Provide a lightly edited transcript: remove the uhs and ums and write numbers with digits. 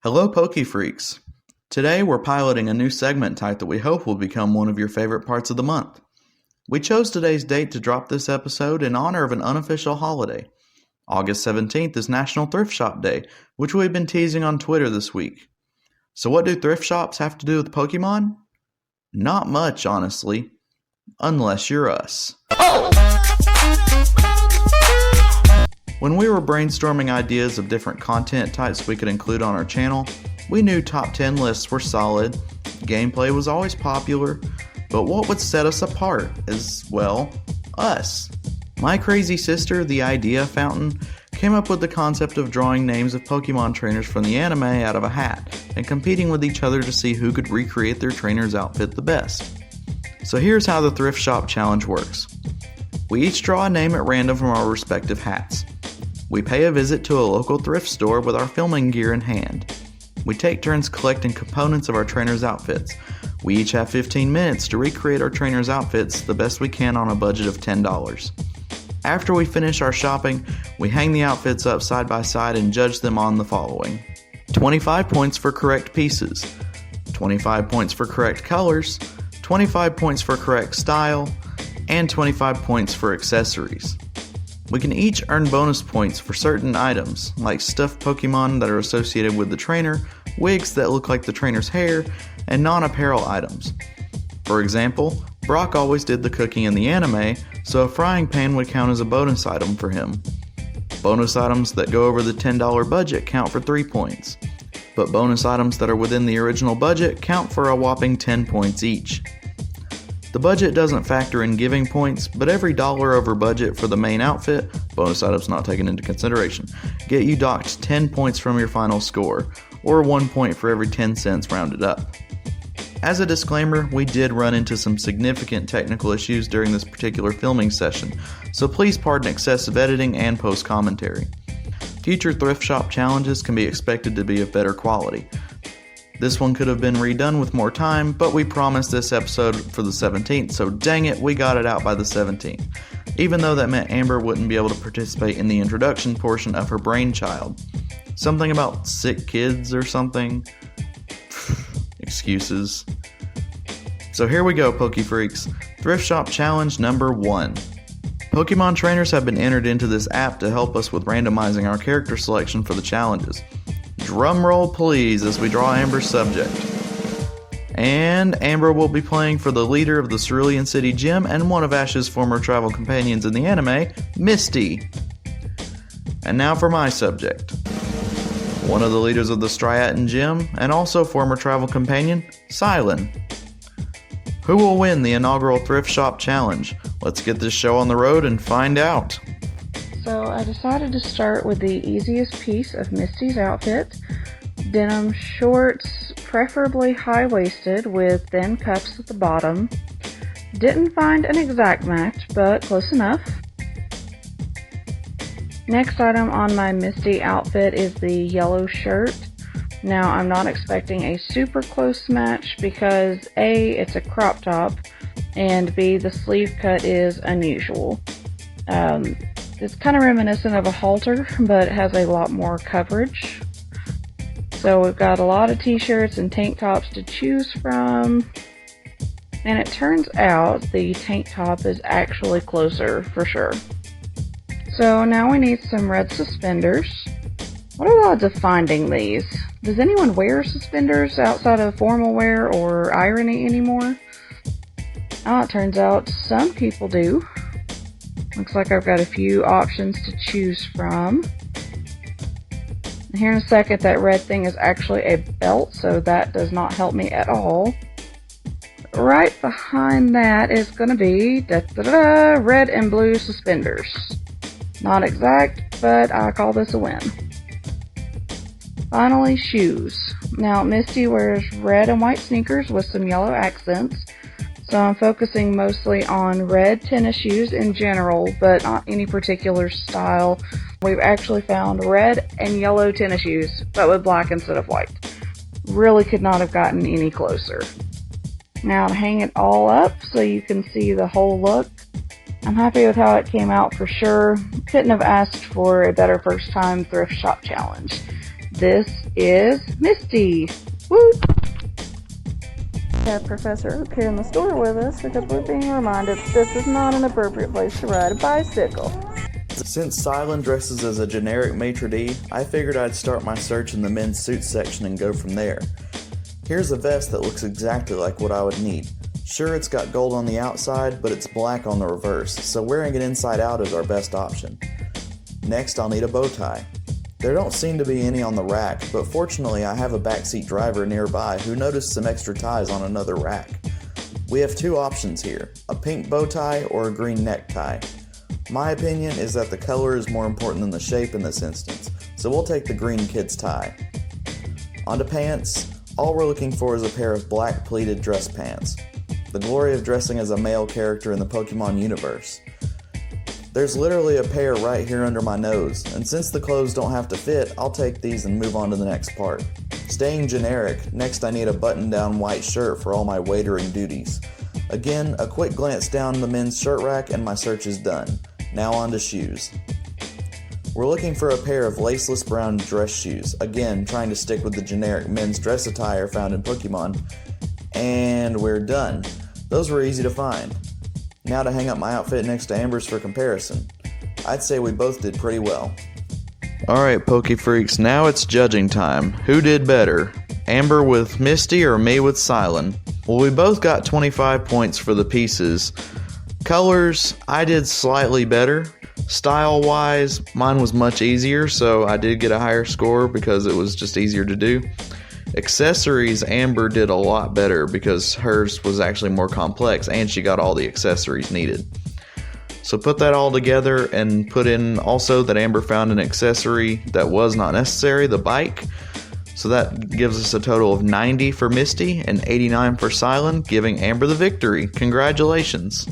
Hello, Poke Freaks. Today we're piloting a new segment type that we hope will become one of your favorite parts of the month. We chose today's date to drop this episode in honor of an unofficial holiday. August 17th is National Thrift Shop Day, which we've been teasing on Twitter this week. So what do thrift shops have to do with Pokemon? Not much, honestly. Unless you're us. When we were brainstorming ideas of different content types we could include on our channel, we knew top 10 lists were solid, gameplay was always popular, but what would set us apart is, well, us. My crazy sister, the Idea Fountain, came up with the concept of drawing names of Pokemon trainers from the anime out of a hat and competing with each other to see who could recreate their trainer's outfit the best. So here's how the Thrift Shop Challenge works. We each draw a name at random from our respective hats. We pay a visit to a local thrift store with our filming gear in hand. We take turns collecting components of our trainer's outfits. We each have 15 minutes to recreate our trainer's outfits the best we can on a budget of $10. After we finish our shopping, we hang the outfits up side by side and judge them on the following: 25 points for correct pieces, 25 points for correct colors, 25 points for correct style, and 25 points for accessories. We can each earn bonus points for certain items, like stuffed Pokemon that are associated with the trainer, wigs that look like the trainer's hair, and non-apparel items. For example, Brock always did the cooking in the anime, so a frying pan would count as a bonus item for him. Bonus items that go over the $10 budget count for 3 points, but bonus items that are within the original budget count for a whopping 10 points each. The budget doesn't factor in giving points, but every dollar over budget for the main outfit, bonus items not taken into consideration, get you docked 10 points from your final score, or 1 point for every 10 cents rounded up. As a disclaimer, we did run into some significant technical issues during this particular filming session, so please pardon excessive editing and post-commentary. Future thrift shop challenges can be expected to be of better quality. This one could have been redone with more time, but we promised this episode for the 17th, so dang it, we got it out by the 17th. Even though that meant Amber wouldn't be able to participate in the introduction portion of her brainchild. Something about sick kids or something. Excuses. So here we go, Poke Freaks. Thrift Shop Challenge number 1. Pokemon trainers have been entered into this app to help us with randomizing our character selection for the challenges. Drum roll please as we draw Amber's subject. And Amber will be playing for the leader of the Cerulean City Gym and one of Ash's former travel companions in the anime, Misty. And now for my subject. One of the leaders of the Striaton Gym and also former travel companion, Cilan. Who will win the inaugural Thrift Shop Challenge? Let's get this show on the road and find out. So I decided to start with the easiest piece of Misty's outfit, denim shorts, preferably high-waisted with thin cuffs at the bottom. Didn't find an exact match, but close enough. Next item on my Misty outfit is the yellow shirt. Now I'm not expecting a super close match because A, it's a crop top, and B, the sleeve cut is unusual. It's kind of reminiscent of a halter, but it has a lot more coverage. So we've got a lot of t-shirts and tank tops to choose from. And it turns out the tank top is actually closer for sure. So now we need some red suspenders. What are the odds of finding these? Does anyone wear suspenders outside of formal wear or irony anymore? Oh, it turns out some people do. Looks like I've got a few options to choose from. And here in a second, that red thing is actually a belt, so that does not help me at all. Right behind that is going to be red and blue suspenders. Not exact, but I call this a win. Finally, shoes. Now, Misty wears red and white sneakers with some yellow accents. So I'm focusing mostly on red tennis shoes in general, but not any particular style. We've actually found red and yellow tennis shoes, but with black instead of white. Really could not have gotten any closer. Now to hang it all up so you can see the whole look. I'm happy with how it came out for sure. Couldn't have asked for a better first time thrift shop challenge. this is Misty. Woo! We have Professor Oak here in the store with us because we're being reminded this is not an appropriate place to ride a bicycle. Since Cilan dresses as a generic maitre d', I figured I'd start my search in the men's suit section and go from there. Here's a vest that looks exactly like what I would need. Sure, it's got gold on the outside, but it's black on the reverse, so wearing it inside out is our best option. Next, I'll need a bow tie. There don't seem to be any on the rack, but fortunately I have a backseat driver nearby who noticed some extra ties on another rack. We have two options here, a pink bow tie or a green necktie. My opinion is that the color is more important than the shape in this instance, so we'll take the green kid's tie. On to pants. All we're looking for is a pair of black pleated dress pants. The glory of dressing as a male character in the Pokemon universe. There's literally a pair right here under my nose, and since the clothes don't have to fit, I'll take these and move on to the next part. Staying generic, next I need a button-down white shirt for all my waitering duties. Again, a quick glance down the men's shirt rack and my search is done. Now on to shoes. We're looking for a pair of laceless brown dress shoes, again trying to stick with the generic men's dress attire found in Pokemon, and we're done. Those were easy to find. Now to hang up my outfit next to Amber's for comparison. I'd say we both did pretty well. Alright, Poke Freaks, now it's judging time. Who did better? Amber with Misty or me with Cilan? Well, we both got 25 points for the pieces. Colors, I did slightly better. Style-wise, mine was much easier, so I did get a higher score because it was just easier to do. Accessories, Amber did a lot better because hers was actually more complex and she got all the accessories needed. So put that all together and put in also that Amber found an accessory that was not necessary, the bike. So that gives us a total of 90 for Misty and 89 for Cilan, giving Amber the victory. Congratulations!